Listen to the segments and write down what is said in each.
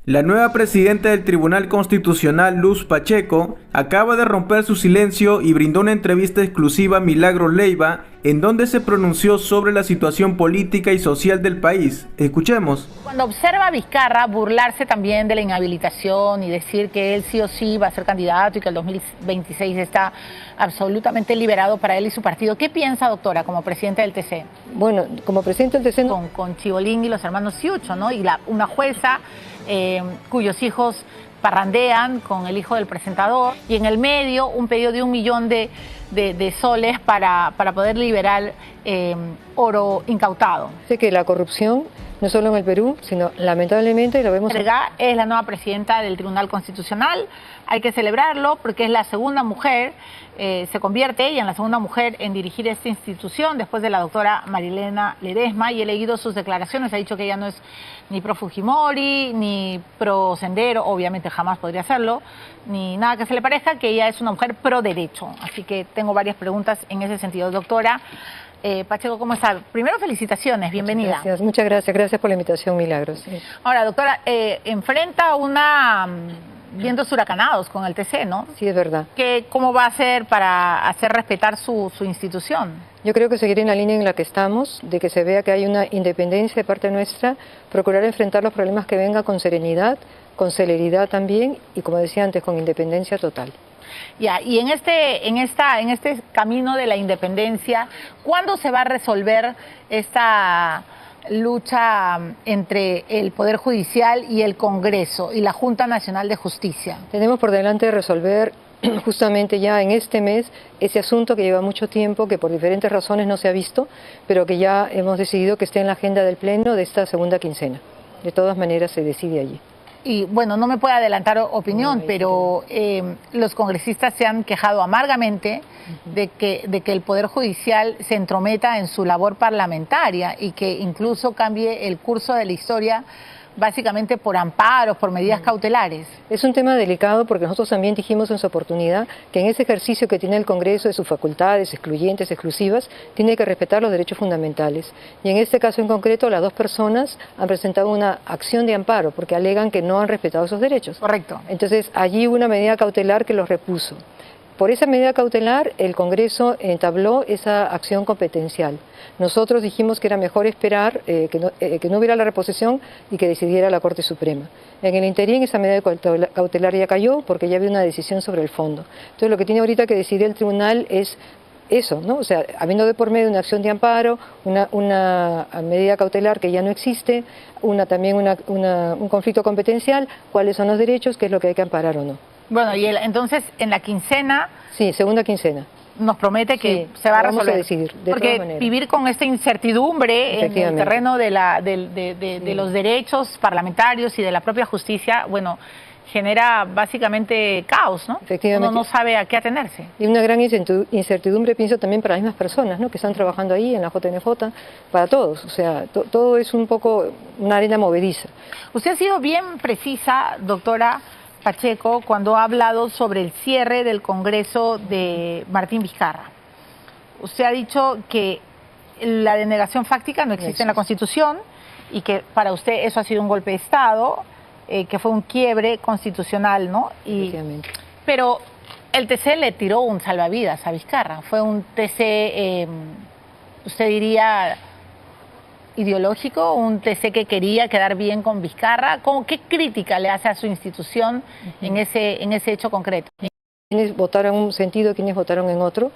La nueva presidenta del Tribunal Constitucional, Luz Pacheco, acaba de romper su silencio y brindó una entrevista exclusiva a Milagros Leiva, en donde se pronunció sobre la situación política y social del país. Escuchemos. Cuando observa a Vizcarra burlarse también de la inhabilitación y decir que él sí o sí va a ser candidato y que el 2026 está absolutamente liberado para él y su partido, ¿qué piensa, doctora, como presidenta del TC? Bueno, como presidente del TC... Con Chibolín y los hermanos Ciucho, ¿no? Y una jueza cuyos hijos parrandean con el hijo del presentador, y en el medio un pedido de 1 millón de soles para poder liberar oro incautado. Sé que la corrupción, no solo en el Perú, sino lamentablemente lo vemos... Vergá es la nueva presidenta del Tribunal Constitucional, hay que celebrarlo porque es la segunda mujer, se convierte ella en la segunda mujer en dirigir esta institución después de la doctora Marilena Ledesma, y he leído sus declaraciones, ha dicho que ella no es ni pro Fujimori, ni pro Sendero, obviamente jamás podría hacerlo, ni nada que se le parezca, que ella es una mujer pro derecho. Así que tengo varias preguntas en ese sentido. Doctora Pacheco, ¿cómo está? Primero, felicitaciones, bienvenida. Muchas gracias por la invitación, Milagros. Sí. Ahora, doctora, enfrenta vientos huracanados con el TC, ¿no? Sí, es verdad. ¿Cómo va a hacer para hacer respetar su institución? Yo creo que seguir en la línea en la que estamos, de que se vea que hay una independencia de parte nuestra, procurar enfrentar los problemas que vengan con serenidad, con celeridad también, y como decía antes, con independencia total. Ya, y en este camino de la independencia, ¿cuándo se va a resolver esta lucha entre el Poder Judicial y el Congreso y la Junta Nacional de Justicia? Tenemos por delante resolver justamente ya en este mes ese asunto que lleva mucho tiempo, que por diferentes razones no se ha visto, pero que ya hemos decidido que esté en la agenda del Pleno de esta segunda quincena. De todas maneras se decide allí. Y bueno, no me puede adelantar opinión, pero los congresistas se han quejado amargamente de que el Poder Judicial se entrometa en su labor parlamentaria y que incluso cambie el curso de la historia básicamente por amparos, por medidas cautelares. Es un tema delicado porque nosotros también dijimos en su oportunidad que en ese ejercicio que tiene el Congreso de sus facultades excluyentes, exclusivas, tiene que respetar los derechos fundamentales. Y en este caso en concreto, las dos personas han presentado una acción de amparo porque alegan que no han respetado esos derechos. Correcto. Entonces allí hubo una medida cautelar que los repuso. Por esa medida cautelar, el Congreso entabló esa acción competencial. Nosotros dijimos que era mejor esperar que no hubiera la reposición y que decidiera la Corte Suprema. En el interín esa medida cautelar ya cayó porque ya había una decisión sobre el fondo. Entonces lo que tiene ahorita que decidir el tribunal es eso, ¿no? O sea, habiendo de por medio una acción de amparo, una medida cautelar que ya no existe, también un conflicto competencial, cuáles son los derechos, qué es lo que hay que amparar o no. Bueno, y entonces en la quincena... Sí, segunda quincena. Nos promete que se va a resolver. Vamos a decidir, de porque todas maneras. Vivir con esta incertidumbre en el terreno de los derechos parlamentarios y de la propia justicia, bueno, genera básicamente caos, ¿no? Efectivamente. Uno no sabe a qué atenerse. Y una gran incertidumbre, pienso también para las mismas personas, ¿no? Que están trabajando ahí en la JNJ, para todos. O sea, todo es un poco una arena movediza. Usted ha sido bien precisa, doctora Pacheco, cuando ha hablado sobre el cierre del Congreso de Martín Vizcarra. Usted ha dicho que la denegación fáctica no existe en la Constitución y que para usted eso ha sido un golpe de Estado, que fue un quiebre constitucional, ¿no? Pero el TC le tiró un salvavidas a Vizcarra. Fue un TC, usted diría, ideológico, un TC que quería quedar bien con Vizcarra. ¿Qué crítica le hace a su institución en ese hecho concreto? Quienes votaron en un sentido, quienes votaron en otro,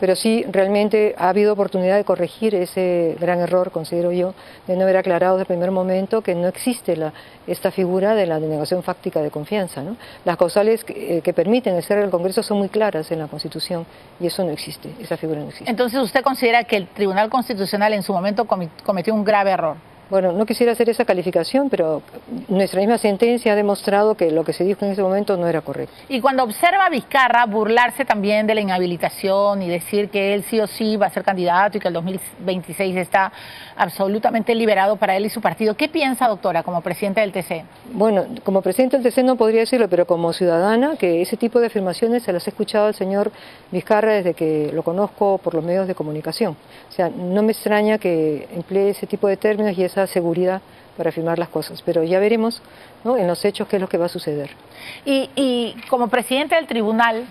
pero sí realmente ha habido oportunidad de corregir ese gran error, considero yo, de no haber aclarado desde el primer momento que no existe esta figura de la denegación fáctica de confianza, ¿no? Las causales que permiten el cierre del Congreso son muy claras en la Constitución y eso no existe, esa figura no existe. Entonces, ¿usted considera que el Tribunal Constitucional en su momento cometió un grave error? Bueno, no quisiera hacer esa calificación, pero nuestra misma sentencia ha demostrado que lo que se dijo en ese momento no era correcto. Y cuando observa a Vizcarra burlarse también de la inhabilitación y decir que él sí o sí va a ser candidato y que el 2026 está absolutamente liberado para él y su partido, ¿qué piensa, doctora, como presidenta del TC? Bueno, como presidenta del TC no podría decirlo, pero como ciudadana, que ese tipo de afirmaciones se las he escuchado al señor Vizcarra desde que lo conozco por los medios de comunicación. O sea, no me extraña que emplee ese tipo de términos y esa esa seguridad para afirmar las cosas. Pero ya veremos, ¿no?, en los hechos qué es lo que va a suceder. Y como presidente del tribunal,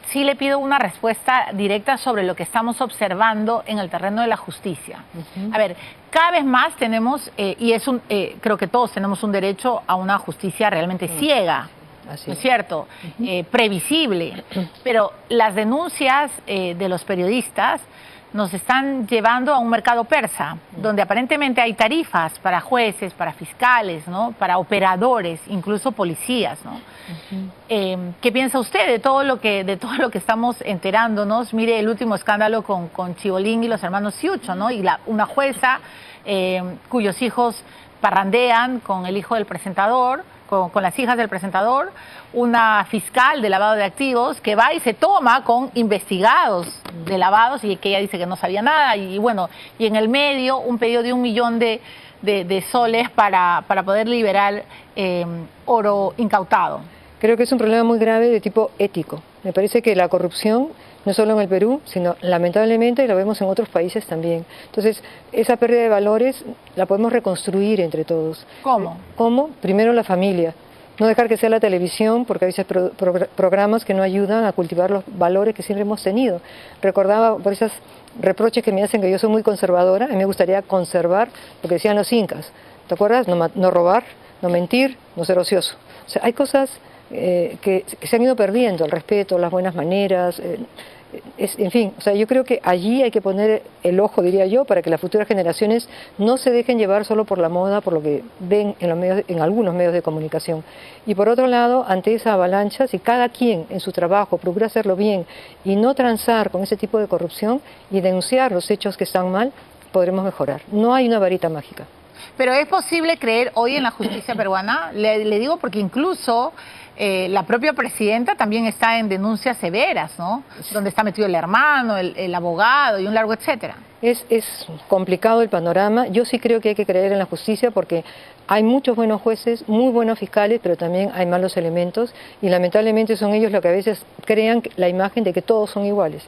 sí le pido una respuesta directa sobre lo que estamos observando en el terreno de la justicia. A ver, cada vez más tenemos, creo que todos tenemos un derecho a una justicia realmente ciega. Así ¿No es cierto? Previsible. Pero las denuncias de los periodistas nos están llevando a un mercado persa, donde aparentemente hay tarifas para jueces, para fiscales, ¿no?, para operadores, incluso policías, ¿no? ¿Qué piensa usted de todo lo que estamos enterándonos? Mire el último escándalo con Chibolín y los hermanos Ciucho, ¿no? Y una jueza cuyos hijos parrandean con el hijo del presentador, con las hijas del presentador, una fiscal de lavado de activos que va y se toma con investigados de lavados y que ella dice que no sabía nada, y bueno, y en el medio un pedido de 1 millón de soles para poder liberar oro incautado. Creo que es un problema muy grave de tipo ético. Me parece que la corrupción, no solo en el Perú, sino lamentablemente lo vemos en otros países también. Entonces, esa pérdida de valores la podemos reconstruir entre todos. ¿Cómo? ¿Cómo? Primero la familia. No dejar que sea la televisión, porque a veces programas que no ayudan a cultivar los valores que siempre hemos tenido. Recordaba por esos reproches que me hacen que yo soy muy conservadora, a mí me gustaría conservar lo que decían los incas. ¿Te acuerdas? No robar, no mentir, no ser ocioso. O sea, hay cosas que se han ido perdiendo, el respeto, las buenas maneras, en fin, o sea, yo creo que allí hay que poner el ojo, diría yo, para que las futuras generaciones no se dejen llevar solo por la moda, por lo que ven en algunos medios de comunicación. Y por otro lado, ante esa avalancha, si cada quien en su trabajo procura hacerlo bien y no transar con ese tipo de corrupción y denunciar los hechos que están mal, podremos mejorar. No hay una varita mágica. Pero ¿es posible creer hoy en la justicia peruana? Le digo porque incluso la propia presidenta también está en denuncias severas, ¿no? Donde está metido el hermano, el abogado y un largo etcétera. Es complicado el panorama. Yo sí creo que hay que creer en la justicia porque hay muchos buenos jueces, muy buenos fiscales, pero también hay malos elementos y lamentablemente son ellos los que a veces crean la imagen de que todos son iguales.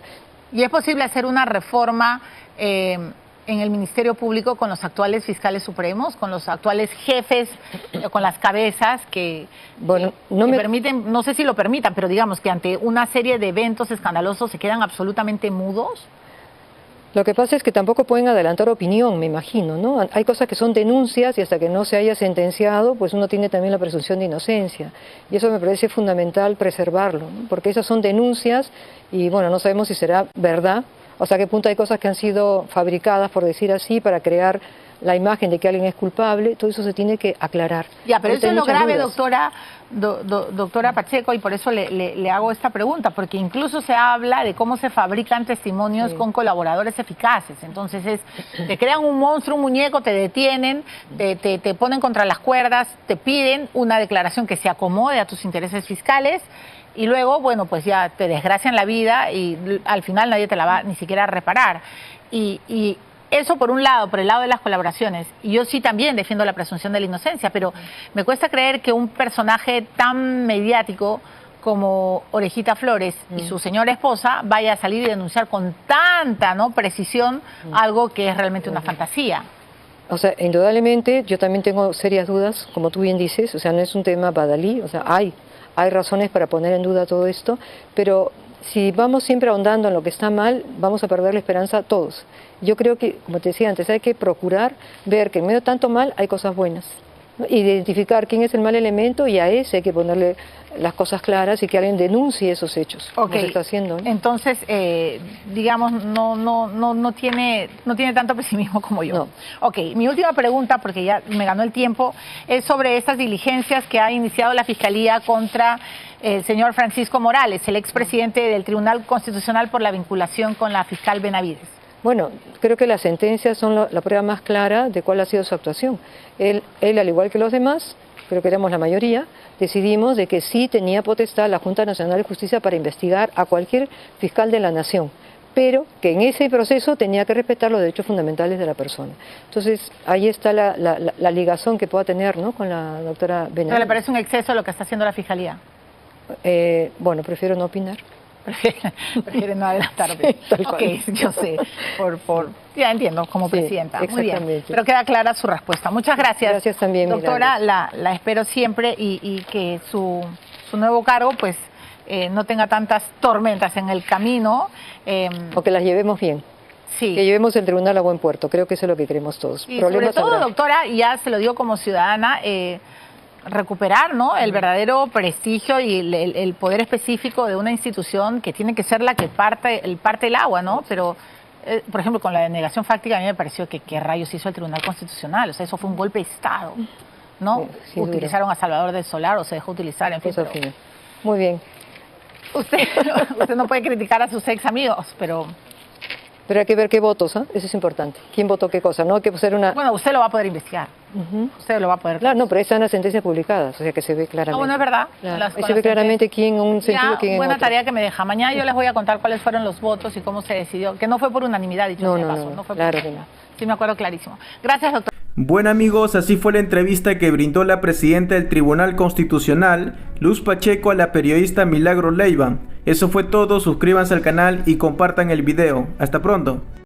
¿Y es posible hacer una reforma en el Ministerio Público con los actuales fiscales supremos, con los actuales jefes, con las cabezas que permiten, no sé si lo permitan, pero digamos que ante una serie de eventos escandalosos se quedan absolutamente mudos? Lo que pasa es que tampoco pueden adelantar opinión, me imagino, ¿no? Hay cosas que son denuncias y hasta que no se haya sentenciado, pues uno tiene también la presunción de inocencia. Y eso me parece fundamental preservarlo, ¿no? Porque esas son denuncias y, bueno, no sabemos si será verdad. O sea, a qué punto hay cosas que han sido fabricadas, por decir así, para crear la imagen de que alguien es culpable. Todo eso se tiene que aclarar. Ya, pero eso es lo grave, doctora Pacheco, y por eso le hago esta pregunta, porque incluso se habla de cómo se fabrican testimonios con colaboradores eficaces. Entonces, te crean un monstruo, un muñeco, te detienen, te ponen contra las cuerdas, te piden una declaración que se acomode a tus intereses fiscales, y luego, bueno, pues ya te desgracian la vida y al final nadie te la va ni siquiera a reparar. Y eso por un lado, por el lado de las colaboraciones. Y yo sí también defiendo la presunción de la inocencia, pero me cuesta creer que un personaje tan mediático como Orejita Flores y su señora esposa vaya a salir y denunciar con tanta precisión algo que es realmente una fantasía. O sea, indudablemente yo también tengo serias dudas, como tú bien dices, o sea, no es un tema badalí, o sea, hay razones para poner en duda todo esto, pero si vamos siempre ahondando en lo que está mal, vamos a perder la esperanza todos. Yo creo que, como te decía antes, hay que procurar ver que en medio de tanto mal hay cosas buenas, ¿no? Identificar quién es el mal elemento y a ese hay que ponerle las cosas claras y que alguien denuncie esos hechos. Ok, como se está haciendo, ¿no? Entonces, digamos, no tiene tanto pesimismo como yo. No. Ok, mi última pregunta, porque ya me ganó el tiempo, es sobre estas diligencias que ha iniciado la Fiscalía contra el señor Francisco Morales, el expresidente del Tribunal Constitucional por la vinculación con la fiscal Benavides. Bueno, creo que las sentencias son la prueba más clara de cuál ha sido su actuación. Él, al igual que los demás, creo que éramos la mayoría, decidimos de que sí tenía potestad la Junta Nacional de Justicia para investigar a cualquier fiscal de la nación, pero que en ese proceso tenía que respetar los derechos fundamentales de la persona. Entonces, ahí está la ligazón que pueda tener, ¿no?, con la doctora Benavides. ¿No le parece un exceso lo que está haciendo la Fiscalía? Bueno, prefiero no opinar. prefiere no adelantarme. Ok, yo sé, ya entiendo, como presidenta. Muy bien, pero queda clara su respuesta. Muchas gracias. Gracias también, doctora, la espero siempre y que su nuevo cargo, pues, no tenga tantas tormentas en el camino. O que las llevemos bien. Sí. Que llevemos el tribunal a buen puerto, creo que eso es lo que queremos todos. Y sobre todo, doctora, y ya se lo digo como ciudadana, recuperar, ¿no?, el verdadero prestigio y el poder específico de una institución que tiene que ser la que parte el agua, ¿no? Pero, por ejemplo, con la denegación fáctica a mí me pareció que qué rayos hizo el Tribunal Constitucional, o sea, eso fue un golpe de Estado, ¿no? Sí, utilizaron a Salvador del Solar o se dejó utilizar, en fin. Pero... Muy bien. Usted no puede criticar a sus ex amigos, pero hay que ver qué votos, ¿eh? Eso es importante. ¿Quién votó qué cosa? No hay que hacer una... Bueno, usted lo va a poder investigar. Usted lo va a poder... Claro, no, pero están las sentencias publicadas, o sea que se ve claramente. Bueno, es verdad. Claro. Se ve claramente quién en un sentido, quién en otro. Buena tarea que me deja. Mañana yo les voy a contar cuáles fueron los votos y cómo se decidió. Que no fue por unanimidad, dicho sea de paso. No fue claro por... que no. Sí, me acuerdo clarísimo. Gracias, doctor. Bueno amigos, así fue la entrevista que brindó la presidenta del Tribunal Constitucional, Luz Pacheco, a la periodista Milagros Leiva. Eso fue todo, suscríbanse al canal y compartan el video. Hasta pronto.